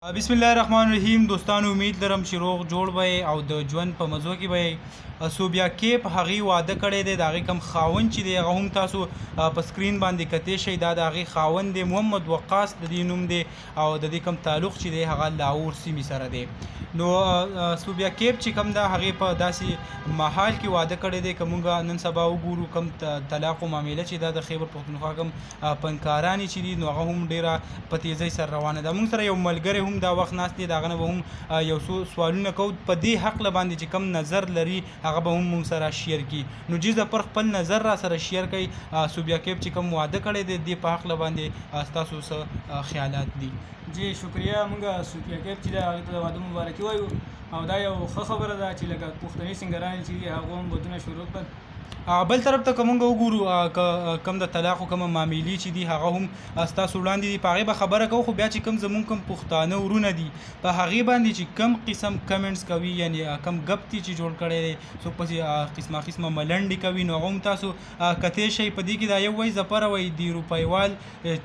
بسم الله الرحمن الرحیم دوستانو امید لرم چې روغ جوړ به او د ژوند په مزو کې به سو بیا کې په هغې واده کړی دی د هغې کوم خاوند چې دی هغه هم تاسو په سکرین باندې کتی شئ دا د هغې خاوند دی محمد وقاص د دې نوم دی او د دې کوم تعلق چې دی هغه لاهور سیمې سره دی نو سو بیا کیب چې کوم دا هغې په داسې ماحول کې واده کړی دی که مونږ نن سبا وګورو کوم طلاق و معامله چې دا د خیبر پښتونخوا کوم پنکارانې چې دي نو هغه هم ډېره په تیزۍ سره روانه ده مونږ سره یو ملګری هم دا وخت ناست دی د هغه نه به هم یو څو سوالونه کوو په دې حقله باندې چې کوم نظر لري هغه به هم مونږ سره شیر کړي نو جیزه پر خپل نظر را سره شیر کوي سوبیا کیب چې کوم واده کړی دی دې په حقله باندې ستاسو څه خیالات دي جی شکریه مونږ سوبیا کیب چې دی هغې ته د واده مبارکي وایو او دا یو ښه خبره ده چې لکه پښتني سینګران چې دي هغه هم ودونه شروع کړل بل طرف ته که مونږ وګورو کم د طلاق کومه معاملې چې دي هغه هم ستاسو وړاندې دي په هغې به خبره کوو خو بیا چې کوم زمونږ کوم پښتانه ورونه دي په هغې باندې چې کم قسم کمنټس کوي یعنی کم ګپ دي چې جوړ کړی دی څوک پسې قسمه ملنډې کوي نو هغه هم تاسو کتی شئ په دې کې دا یو وایي زپره وایي د روپیوال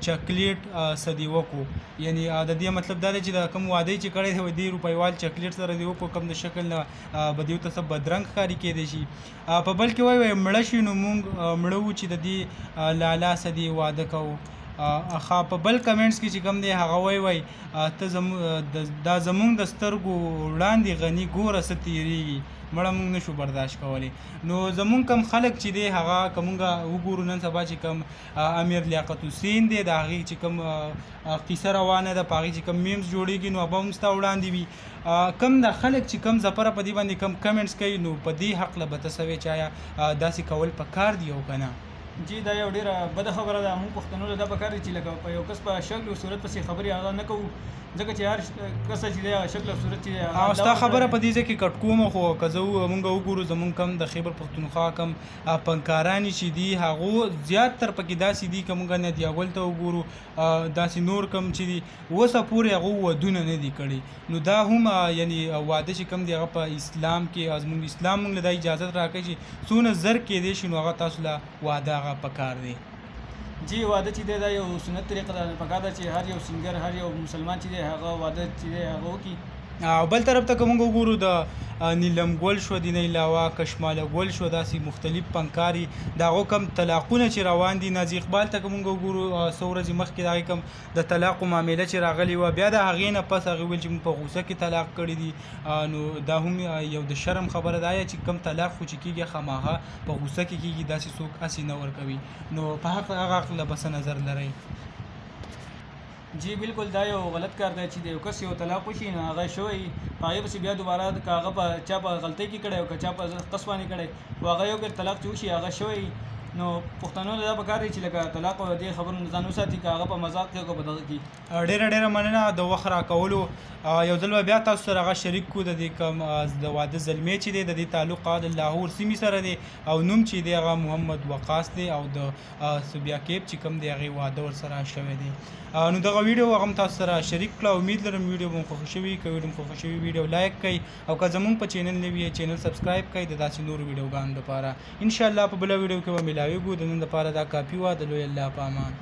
چاکلیټ څه دې وکړو یعنی د دې مطلب دا دی چې د کوم واده چې کړی دی د روپیوال چاکلیټ سره دې وکړو کوم د شکل نه به دې ورته څه بدرنګ ښکاري کیدی شي په بل کې وایي مړه شي نو مونږ مړه وو چې د دې لالا سه دې واده کوو په بل کمنټس کې چې کوم دی هغه وایي ته دا زمونږ د سترګو وړاندې غني ګوره څه تېرېږي مړه مونږ نشو برداشت کولی نو زمونږ کم خلک چې دی هغه که مونږ وګورو نن سبا چې کوم امیر لیاقت حسین دی د هغې چې کوم قیصه روانه ده په هغې چې کوم میمز جوړېږي نو هغه هم ستا وړاندې وي کم د خلک چې کم زپره په دې باندې کم کمنټس کوي نو په دې حقله به ته څه وایې چې آیا داسې کول پکار دي او که نه جی دا یو ډیره بده خبره ده موږ پښتنو له دا پکار دي چې لکه په یو کس په شکل او صورت پسې خبرې هغه نه کوو ځکه چې هر کس چې دی هغه شکل او صورت چې او ستا خبره په دې ځای کې کټ کوم خو که زه مونږ وګورو زمونږ کم د خیبر پښتونخوا کم پنکارانې چې دي هغو زیات تر پکې داسې دي که مونږ ندي اول ته وګورو داسې نور کم چې دي اوسه پورې هغو ودونه نه دي کړي نو دا هم یعنی واده چې کم دی هغه په اسلام کې زمونږ اسلام مونږ له دا اجازت راکوي چې څونه زر کیدی شي نو هغه تاسو له واده هغه پکار دی جی واده چې دی دا یو سنت طریقه ده پکار ده چې هر یو سینګر هر یو مسلمان چې دی هغه واده چې دی هغه وکړي او بل طرف ته که مونږ وګورو د نیلم ګل شو د نه علاوه کشماله ګل شو داسې مختلف پنکاري د هغو کم طلاقونه چې روان دي نازي اقبال ته که مونږ وګورو څو ورځې مخکې د هغې کم د طلاقو معامله چې راغلې وه بیا د هغې نه پس هغې ویل چې مونږ په غوسه کې طلاق کړي دي نو دا هم یو د شرم خبره ده چې کم طلاق خو چې کېږي خامخا په غوسه کې کېږي داسې څوک هسې نه ورکوي نو په حق هغه عقله به څه نظر لرئ جی بالکل دا یو غلط کار دی چې د یو کس یو طلاق وشي نو هغه شوی په هغې پسې بیا دوباره که هغه په چا په غلطۍ کې کړی او که چا په قص باندې کړی خو هغه یو ځل طلاق چې وشي هغه شوی نو پښتنو ته دا پکار دی چې لکه طلاق او دې خبرو نه ځان وساتي که هغه په مذاق کې او که په دغه کې ډېره مننه د وخت راکولو یو ځل به بیا تاسو سره هغه شریک کړو د دې کوم د واده زلمې چې دی د دې تعلق د لاهور سیمې سره دی او نوم چې دی هغه محمد وقاص دی او د سوبیا کیب چې کوم دی هغې واده ورسره شوی دی نو دغه ویډیو هغه هم تاسو سره شریک کړه امید لرم ویډیو به مو خوښه شوي که ویډیو مو خوښه شوي ویډیو لایک کړئ او که زموږ په چینل نوي یې چینل سبسکرایب کړئ د داسې نورو ویډیوګانو لپاره انشاءالله په بله ویډیو کې به ملاویږو د نن لپاره دا کافي وه د لوی الله په امان